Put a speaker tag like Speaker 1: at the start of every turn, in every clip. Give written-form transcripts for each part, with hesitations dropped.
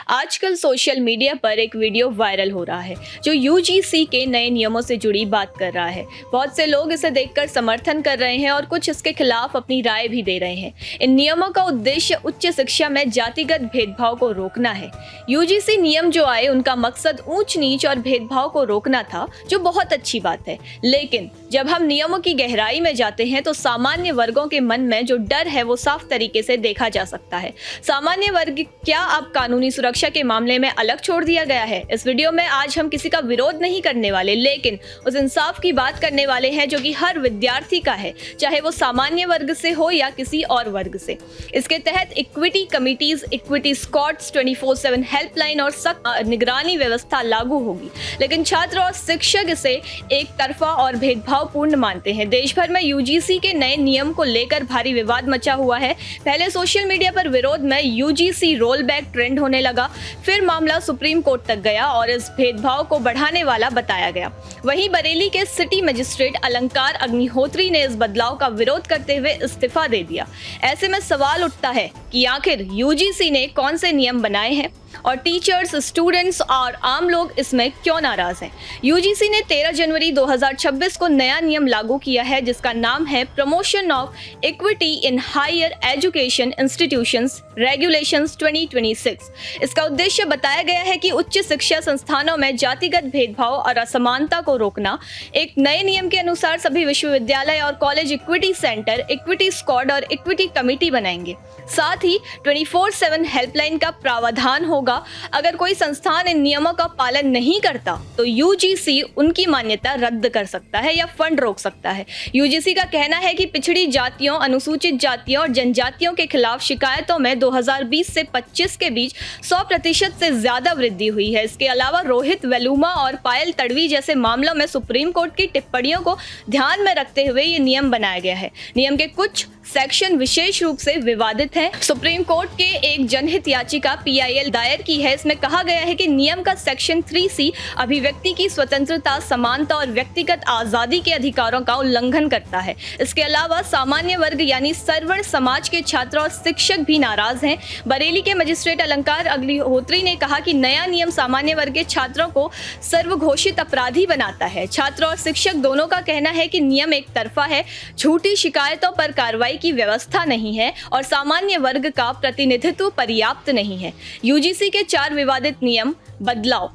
Speaker 1: आजकल social media पर एक वीडियो वायरल हो रहा है जो यूजीसी के नए नियमों से जुड़ी बात कर रहा है। बहुत से लोग इसे देखकर समर्थन कर रहे हैं और कुछ इसके खिलाफ अपनी राय भी दे रहे हैं। इन नियमों का उद्देश्य उच्च शिक्षा में जातिगत भेदभाव को रोकना है। यूजीसी नियम जो आए उनका मकसद ऊंच नीच और भेदभाव को रोकना था, जो बहुत अच्छी बात है। लेकिन जब हम नियमों की गहराई में जाते हैं तो सामान्य वर्गों के मन में जो डर है वो साफ तरीके से देखा जा सकता है। सामान्य वर्ग क्या अब कानूनी सुरक्षा के मामले में अलग छोड़ दिया गया है? इस वीडियो में आज हम किसी का विरोध नहीं करने वाले, लेकिन उस इंसाफ की बात करने वाले हैं जो कि हर विद्यार्थी का है, चाहे वो सामान्य वर्ग से हो या किसी और वर्ग से। इसके तहत equity committees, equity squads, 24/7 helpline और सख्त निगरानी व्यवस्था लागू होगी। लेकिन छात्र और शिक्षक इसे एक तरफा और भेदभावपूर्ण मानते हैं। देश भर में यूजीसी के नए नियम को लेकर भारी विवाद मचा हुआ है। पहले सोशल मीडिया पर विरोध में यूजीसी रोल बैक ट्रेंड होने लगा, फिर मामला सुप्रीम कोर्ट तक गया और इस भेदभाव को बढ़ाने वाला बताया गया। वहीं बरेली के सिटी मजिस्ट्रेट अलंकार अग्निहोत्री ने इस बदलाव का विरोध करते हुए इस्तीफा दे दिया। ऐसे में सवाल उठता है कि आखिर यूजीसी ने कौन से नियम बनाए हैं और टीचर्स, स्टूडेंट्स और आम लोग इसमें क्यों नाराज हैं? यूजीसी ने 13 जनवरी 2026 को नया नियम लागू किया है जिसका नाम है promotion of equity in higher education institutions regulations 2026। इसका उद्देश्य बताया गया है कि उच्च शिक्षा संस्थानों में जातिगत भेदभाव और असमानता को रोकना। एक नए नियम के अनुसार सभी विश्वविद्यालय और college equity centre, equity squad और इक्विटी कमेटी बनाएंगे। साथ ही 24/7 हेल्पलाइन का प्रावधान होगा। अगर कोई संस्थान इन नियमों का पालन नहीं करता तो यूजीसी उनकी मान्यता रद्द कर सकता है या फंड रोक सकता है। यूजीसी का कहना है कि पिछड़ी जातियों, अनुसूचित जातियों और जनजातियों के खिलाफ शिकायतों में 2020 से 25 के बीच 100% से ज्यादा वृद्धि हुई है। इसके अलावा रोहित वेलुमा और पायल तड़वी जैसे मामलों में सुप्रीम कोर्ट की टिप्पणियों को ध्यान में रखते हुए ये नियम बनाया गया है। नियम के कुछ सेक्शन विशेष रूप से विवादित हैं। सुप्रीम कोर्ट के एक जनहित याचिका PIL दायर की है। इसमें कहा गया है कि नियम का सेक्शन 3C अभिव्यक्ति की स्वतंत्रता, समानता और व्यक्तिगत आजादी के अधिकारों का उल्लंघन करता है। इसके अलावा सामान्य वर्ग यानी सर्वर्ण समाज के छात्र और शिक्षक भी नाराज हैं। बरेली के मजिस्ट्रेट अलंकार अग्निहोत्री ने कहा कि नया नियम सामान्य वर्ग के छात्रों को सर्वघोषित अपराधी बनाता है। छात्र और शिक्षक दोनों का कहना है कि नियम एक तरफा है, झूठी शिकायतों पर कार्रवाई की व्यवस्था नहीं है और सामान्य वर्ग का प्रतिनिधित्व पर्याप्त नहीं है। यूजीसी के 4 विवादित नियम बदलाव: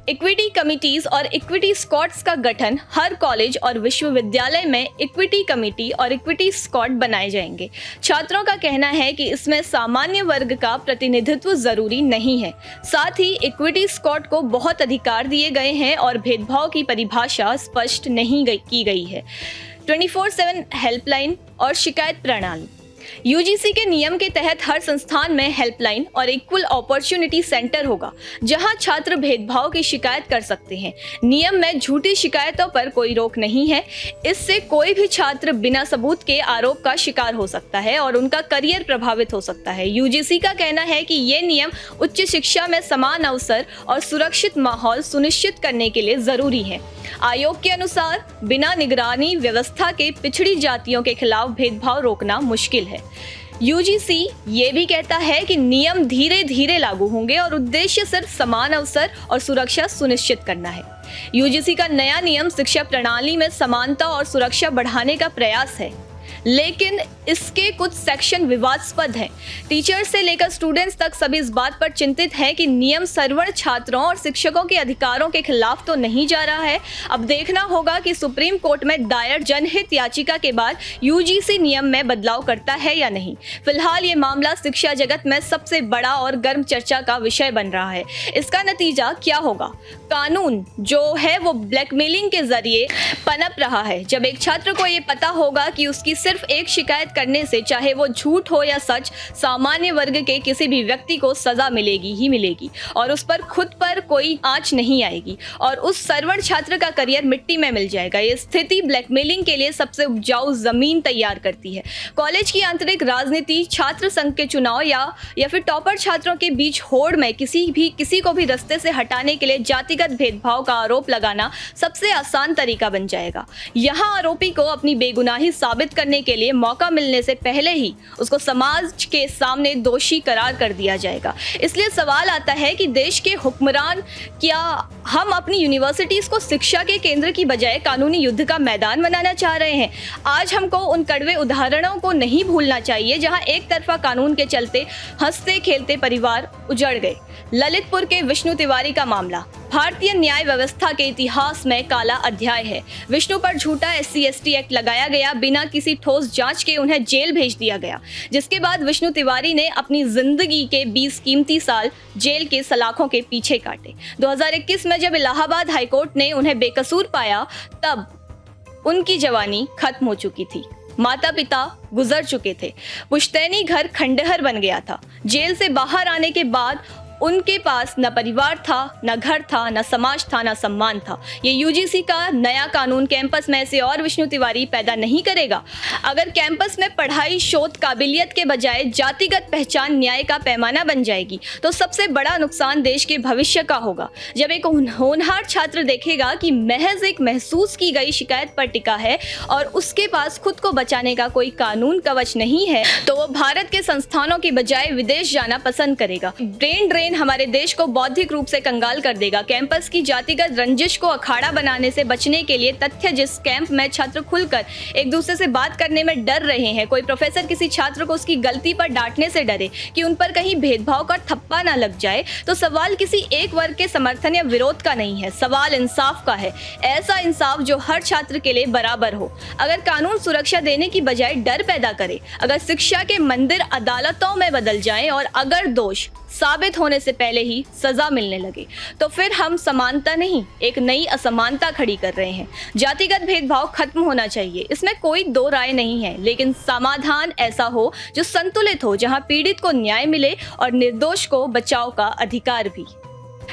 Speaker 1: इक्विटी कमिटीज और इक्विटी स्क्वाड्स का गठन। हर कॉलेज और विश्वविद्यालय में इक्विटी कमेटी और इक्विटी स्क्वाड बनाए जाएंगे। छात्रों का कहना है कि इसमें सामान्य वर्ग का प्रतिनिधित्व जरूरी नहीं है। साथ ही इक्विटी स्क्वाड को बहुत अधिकार दिए गए हैं और भेदभाव की परिभाषा स्पष्ट नहीं की गई है। 24/7 हेल्पलाइन और शिकायत प्रणाली: यूजीसी के नियम के तहत हर संस्थान में हेल्पलाइन और इक्वल अपॉर्चुनिटी सेंटर होगा जहां छात्र भेदभाव की शिकायत कर सकते हैं। नियम में झूठी शिकायतों पर कोई रोक नहीं है। इससे कोई भी छात्र बिना सबूत के आरोप का शिकार हो सकता है और उनका करियर प्रभावित हो सकता है। यूजीसी का कहना है कि ये नियम उच्च शिक्षा में समान अवसर और सुरक्षित माहौल सुनिश्चित करने के लिए जरूरी है। आयोग के अनुसार बिना निगरानी व्यवस्था के पिछड़ी जातियों के खिलाफ भेदभाव रोकना मुश्किल है। यूजीसी ये भी कहता है कि नियम धीरे धीरे लागू होंगे और उद्देश्य सिर्फ समान अवसर और सुरक्षा सुनिश्चित करना है। यूजीसी का नया नियम शिक्षा प्रणाली में समानता और सुरक्षा बढ़ाने का प्रयास है, लेकिन इसके कुछ सेक्शन विवादास्पद हैं। टीचर्स से लेकर स्टूडेंट्स तक सभी इस बात पर चिंतित हैं कि नियम सर्वर्ण छात्रों और शिक्षकों के अधिकारों के खिलाफ तो नहीं जा रहा है। अब देखना होगा कि सुप्रीम कोर्ट में दायर जनहित याचिका के बाद यूजीसी नियम में बदलाव करता है या नहीं। फिलहाल ये मामला शिक्षा जगत में सबसे बड़ा और गर्म चर्चा का विषय बन रहा है। इसका नतीजा क्या होगा? कानून जो है वो ब्लैकमेलिंग के जरिए पनप रहा है। जब एक छात्र को ये पता होगा कि उसकी सिर्फ एक शिकायत करने से, चाहे वो झूठ हो या सच, सामान्य वर्ग के किसी भी व्यक्ति को सजा मिलेगी ही मिलेगी और उस पर खुद पर कोई आंच नहीं आएगी और उस सर्वर्ण छात्र का करियर मिट्टी में मिल जाएगा। ये स्थिति ब्लैकमेलिंग के लिए सबसे उपजाऊ जमीन तैयार करती है। कॉलेज की आंतरिक राजनीति, छात्र संघ के चुनाव या फिर टॉपर छात्रों के बीच होड़ में किसी को भी रास्ते से हटाने के लिए जातिगत भेदभाव का आरोप लगाना सबसे आसान तरीका बन जाएगा। यहाँ आरोपी को अपनी बेगुनाही साबित करने के लिए मौका मिलने से पहले ही उसको समाज के सामने दोषी करार कर दिया जाएगा। इसलिए सवाल आता है कि देश के हुक्मरान, क्या हम अपनी यूनिवर्सिटीज को शिक्षा के केंद्र की बजाय कानूनी युद्ध का मैदान बनाना चाह रहे हैं? आज हमको उन कड़वे उदाहरणों को नहीं भूलना चाहिए जहां एक तरफा कानून के चलते हंसते खेलते परिवार उजड़ गए। ललितपुर के विष्णु तिवारी का मामला भारतीय न्याय व्यवस्था के इतिहास में काला अध्याय है। विष्णु पर झूठा SC/ST एक्ट लगाया गया, बिना किसी ठोस जांच के उन्हें जेल भेज दिया गया, जिसके बाद विष्णु तिवारी ने अपनी जिंदगी के 20 कीमती साल जेल के सलाखों के पीछे काटे। 2021 में जब इलाहाबाद हाईकोर्ट ने उन्हें बेकसूर पाया, तब उनकी जवानी खत्म हो चुकी थी, माता पिता गुजर चुके थे, पुश्तैनी घर खंडहर बन गया था। जेल से बाहर आने के बाद उनके पास न परिवार था, न घर था, न समाज था, न सम्मान था। ये UGC का नया कानून कैंपस में ऐसे और विष्णु तिवारी पैदा नहीं करेगा। अगर कैंपस में पढ़ाई शोध काबिलियत के बजाय जातिगत पहचान न्याय का पैमाना बन जाएगी, तो सबसे बड़ा नुकसान देश के भविष्य का होगा। जब एक होनहार छात्र देखेगा कि महज एक महसूस की गई शिकायत पर टिका है और उसके पास खुद को बचाने का कोई कानून कवच नहीं है, तो वो भारत के संस्थानों की बजाय विदेश जाना पसंद करेगा। ब्रेन ड्रेन हमारे देश को बौद्धिक रूप से कंगाल कर देगा। कैंपस की जातिगत रंजिश को अखाड़ा बनाने से बचने के लिए तथ्य, जिस कैंप में छात्र खुलकर एक दूसरे से बात करने में डर रहे हैं, कोई प्रोफेसर किसी छात्र को उसकी गलती पर डांटने से डरे कि उन पर कहीं भेदभाव का ठप्पा ना लग जाए, तो सवाल किसी एक वर्ग के समर्थन या विरोध का नहीं है, सवाल इंसाफ का है। ऐसा इंसाफ जो हर छात्र के लिए बराबर हो। अगर कानून सुरक्षा देने की बजाय डर पैदा करे, अगर शिक्षा के मंदिर अदालतों में बदल जाएं और अगर दोष साबित होने से पहले ही सजा मिलने लगे, तो फिर हम समानता नहीं, एक नई असमानता खड़ी कर रहे हैं। जातिगत भेदभाव खत्म होना चाहिए, इसमें कोई दो राय नहीं है, लेकिन समाधान ऐसा हो जो संतुलित हो, जहां पीड़ित को न्याय मिले और निर्दोष को बचाव का अधिकार भी।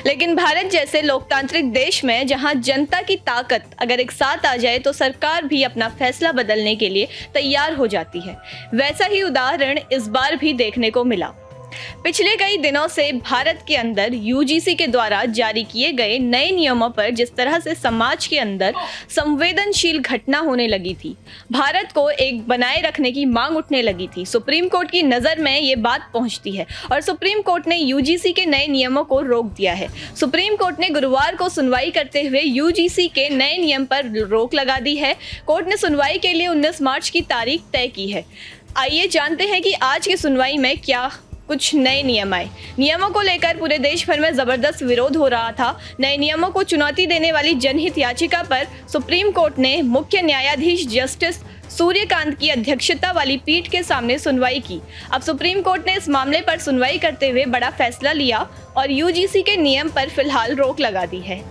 Speaker 1: लेकिन भारत जैसे लोकतांत्रिक देश में जहां जनता की ताकत अगर एक साथ आ जाए, तो सरकार भी अपना फैसला बदलने के लिए तैयार हो जाती है। वैसा ही उदाहरण इस बार भी देखने को मिला। पिछले कई दिनों से भारत के अंदर UGC के द्वारा जारी किए गए नए नियमों पर जिस तरह से समाज के अंदर संवेदनशील घटना होने लगी थी, भारत को एक बनाए रखने की मांग उठने लगी थी। सुप्रीम कोर्ट की नज़र में ये बात पहुंचती है और सुप्रीम कोर्ट ने UGC के नए नियमों को रोक दिया है। सुप्रीम कोर्ट ने गुरुवार को सुनवाई करते हुए UGC के नए नियम पर रोक लगा दी है। कोर्ट ने सुनवाई के लिए 19 मार्च की तारीख तय की है। आइए जानते हैं कि आज की सुनवाई में क्या कुछ नए नियम आए। नियमों को लेकर पूरे देश भर में जबरदस्त विरोध हो रहा था। नए नियमों को चुनौती देने वाली जनहित याचिका पर सुप्रीम कोर्ट ने मुख्य न्यायाधीश जस्टिस सूर्यकांत की अध्यक्षता वाली पीठ के सामने सुनवाई की। अब सुप्रीम कोर्ट ने इस मामले पर सुनवाई करते हुए बड़ा फैसला लिया और UGC के नियम पर फिलहाल रोक लगा दी है।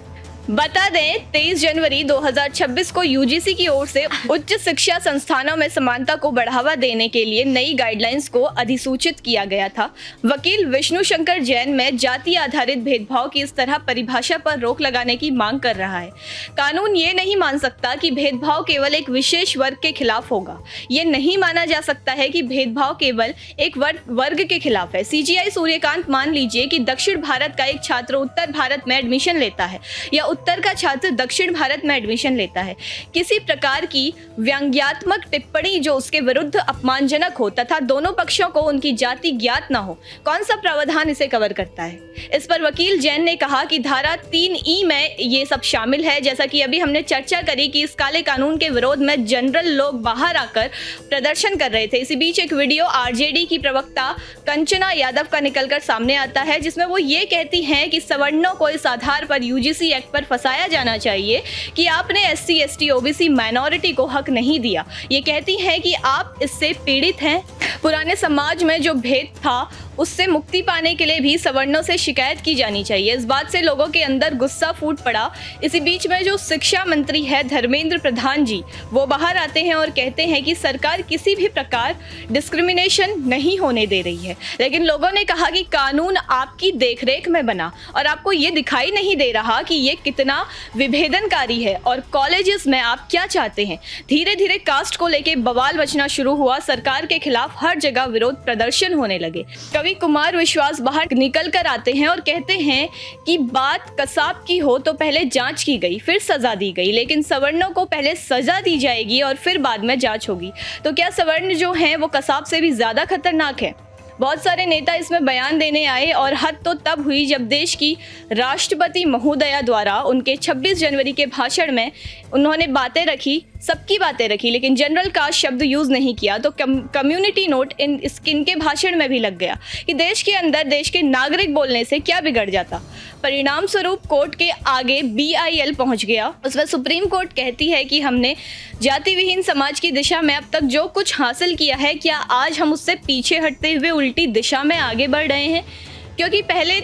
Speaker 1: बता दें, 23 जनवरी 2026 को UGC की ओर से उच्च शिक्षा संस्थानों में समानता को बढ़ावा देने के लिए नई गाइडलाइंस को अधिसूचित किया गया था। वकील विष्णु शंकर जैन में जाति आधारित भेदभाव की इस तरह परिभाषा पर रोक लगाने की मांग कर रहा है। कानून ये नहीं मान सकता कि भेदभाव केवल एक विशेष वर्ग के खिलाफ होगा। ये नहीं माना जा सकता है कि भेदभाव केवल एक वर्ग के खिलाफ है। CGI सूर्यकांत, मान लीजिए कि दक्षिण भारत का एक छात्र उत्तर भारत में एडमिशन लेता है या उत्तर का छात्र दक्षिण भारत में एडमिशन लेता है। किसी प्रकार की व्यंग्यात्मक टिप्पणी जो उसके विरुद्ध अपमानजनक हो तथा दोनों पक्षों को उनकी जाति ज्ञात न हो, कौन सा प्रावधान इसे कवर करता है? इस पर वकील जैन ने कहा कि धारा 3E में ये सब शामिल है। जैसा कि अभी हमने चर्चा करी कि इस काले कानून के विरोध में जनरल लोग बाहर आकर प्रदर्शन कर रहे थे। इसी बीच एक वीडियो RJD की प्रवक्ता कंचना यादव का निकलकर सामने आता है, जिसमें वो ये कहती हैं कि सवर्णों को इस आधार पर UGC एक्ट पर फंसाया जाना चाहिए कि आपने SC/ST OBC माइनॉरिटी को हक नहीं दिया। ये कहती हैं कि आप इससे पीड़ित हैं। पुराने समाज में जो भेद था उससे मुक्ति पाने के लिए भी सवर्णों से शिकायत की जानी चाहिए। इस बात से लोगों के अंदर गुस्सा फूट पड़ा। इसी बीच में जो शिक्षा मंत्री है धर्मेंद्र प्रधान जी, वो बाहर आते हैं और कहते हैं कि सरकार किसी भी प्रकार डिस्क्रिमिनेशन नहीं होने दे रही है। लेकिन लोगों ने कहा कि कानून आपकी देखरेख में बना और आपको ये दिखाई नहीं दे रहा कि ये कितना विभेदनकारी है और कॉलेजेस में आप क्या चाहते हैं। धीरे धीरे कास्ट को लेके बवाल बचना शुरू हुआ। सरकार के खिलाफ हर जगह विरोध प्रदर्शन होने लगे। कभी रवि कुमार विश्वास बाहर निकल कर आते हैं और कहते हैं कि बात कसाब की हो तो पहले जांच की गई, फिर सजा दी गई, लेकिन सवर्णों को पहले सजा दी जाएगी और फिर बाद में जांच होगी। तो क्या सवर्ण जो हैं वो कसाब से भी ज़्यादा खतरनाक है? बहुत सारे नेता इसमें बयान देने आए और हद तो तब हुई जब देश की राष्ट्रपति महोदया द्वारा उनके 26 जनवरी के भाषण में उन्होंने बातें रखी, सबकी बातें रखी, लेकिन जनरल कास्ट शब्द यूज़ नहीं किया। तो कम्युनिटी नोट इनके भाषण में भी लग गया कि देश के अंदर देश के नागरिक बोलने से क्या बिगड़ जाता। परिणाम स्वरूप कोर्ट के आगे BIL पहुंच गया। उसमें सुप्रीम कोर्ट कहती है कि हमने जाति विहीन समाज की दिशा में अब तक जो कुछ हासिल किया है, क्या आज हम उससे पीछे हटते हुए उल्टी दिशा में आगे बढ़ रहे हैं? क्योंकि पहले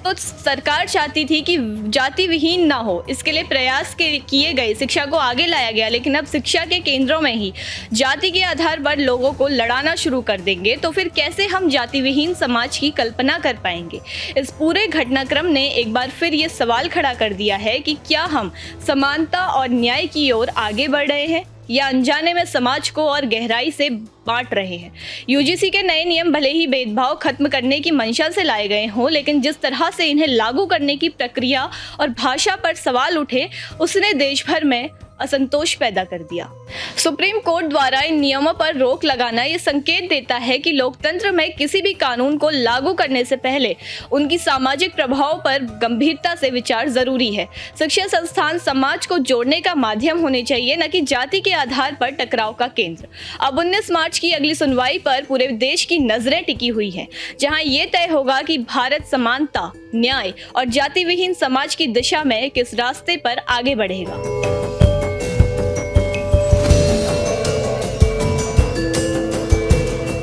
Speaker 1: तो सरकार चाहती थी कि जाति विहीन ना हो, इसके लिए प्रयास किए गए, शिक्षा को आगे लाया गया, लेकिन अब शिक्षा के केंद्रों में ही जाति के आधार पर लोगों को लड़ाना शुरू कर देंगे तो फिर कैसे हम जाति विहीन समाज की कल्पना कर पाएंगे? इस पूरे घटनाक्रम ने एक बार फिर ये सवाल खड़ा कर दिया है कि क्या हम समानता और न्याय की ओर आगे बढ़ रहे हैं या अनजाने में समाज को और गहराई से बांट रहे हैं? UGC के नए नियम भले ही भेदभाव खत्म करने की मंशा से लाए गए हों, लेकिन जिस तरह से इन्हें लागू करने की प्रक्रिया और भाषा पर सवाल उठे, उसने देश भर में असंतोष पैदा कर दिया। सुप्रीम कोर्ट द्वारा इन नियमों पर रोक लगाना ये संकेत देता है कि लोकतंत्र में किसी भी कानून को लागू करने से पहले उनकी सामाजिक प्रभाव पर गंभीरता से विचार जरूरी है। शिक्षा संस्थान समाज को जोड़ने का माध्यम होने चाहिए, न कि जाति के आधार पर टकराव का केंद्र। अब 19 मार्च की अगली सुनवाई पर पूरे देश की नजरें टिकी हुई हैं, जहां ये तय होगा कि भारत समानता, न्याय और जाति विहीन समाज की दिशा में किस रास्ते पर आगे बढ़ेगा।